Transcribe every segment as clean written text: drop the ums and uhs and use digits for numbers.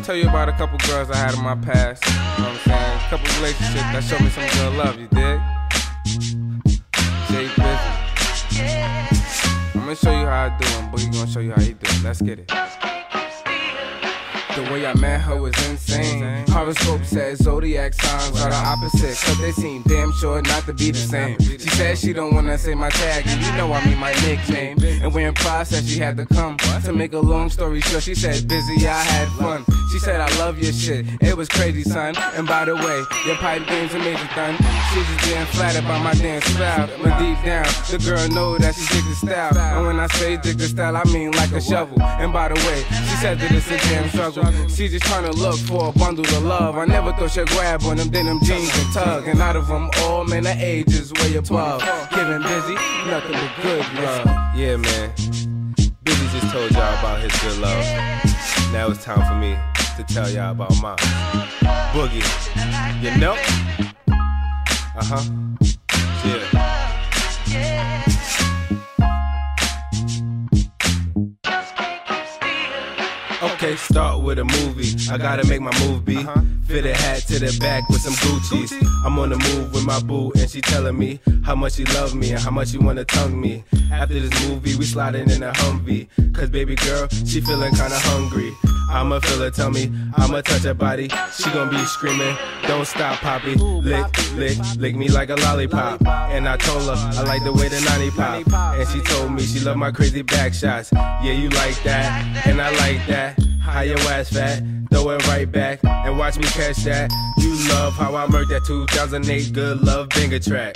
tell you about a couple girls I had in my past. You know what I'm saying? A couple relationships that showed me some good love, you dig? Jay Busy. I'm gonna show you how I do and Boogie gonna show you how he do it. Let's get it. The way I met her was insane. Horoscope says zodiac signs are the opposite, cause they seem damn sure not to be the same. She said she don't wanna say my tag, and you know I mean my nickname. And we're in process, she had to come. To make a long story short, she said, busy, I had fun. She said, I love your shit, it was crazy, son. And by the way, your pipe game's a major thun. She just being flattered by my damn style. But deep down, the girl know that she dig the style. And when I say dig the style, I mean like a shovel. And by the way, she said that it's a damn struggle. She just tryna look for a bundle of love. I never thought she'd grab one of them denim jeans and tug. And out of them all, man, the age is way above. Giving Busy nothing but good love. Yeah, man. Busy just told y'all about his good love. Now it's time for me to tell y'all about mine. Boogie, you know? Yeah. Okay, start with a movie. I gotta make my move be. Fit a hat to the back with some Gucci's. I'm on the move with my boo, and she telling me how much she love me and how much she wanna tongue me. After this movie, we sliding in a Humvee. Cause baby girl, she feeling kinda hungry. I'ma feel her, tell me, I'ma touch her body. She gon' be screaming, don't stop, Poppy. Lick, lick, lick me like a lollipop. And I told her, I like the way the nanny pop. And she told me she love my crazy back shots. Yeah, you like that, and I like that. How your ass fat, throw it right back, and watch me catch that. You love how I murked that 2008 Good Love banger track.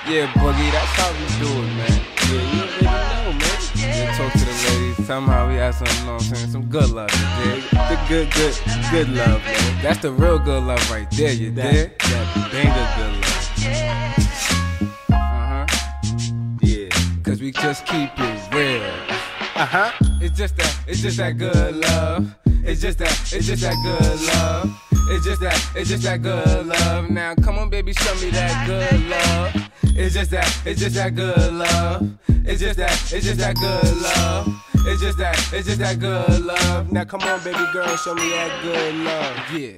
Yeah, Boogie, that's how we do it, man. Yeah, you already know, man. Yeah, talk to the ladies, somehow we have some, you know what I'm saying, some good love, you dig? The good love, man. That's the real good love right there, you dig? That banger good love. Yeah. Cause we just keep it real. It's just that good love. It's just that good love. It's just that good love. Now come on, baby, show me that good love. It's just that good love. It's just that good love. It's just that good love. Now come on, baby girl, show me that good love. Yeah.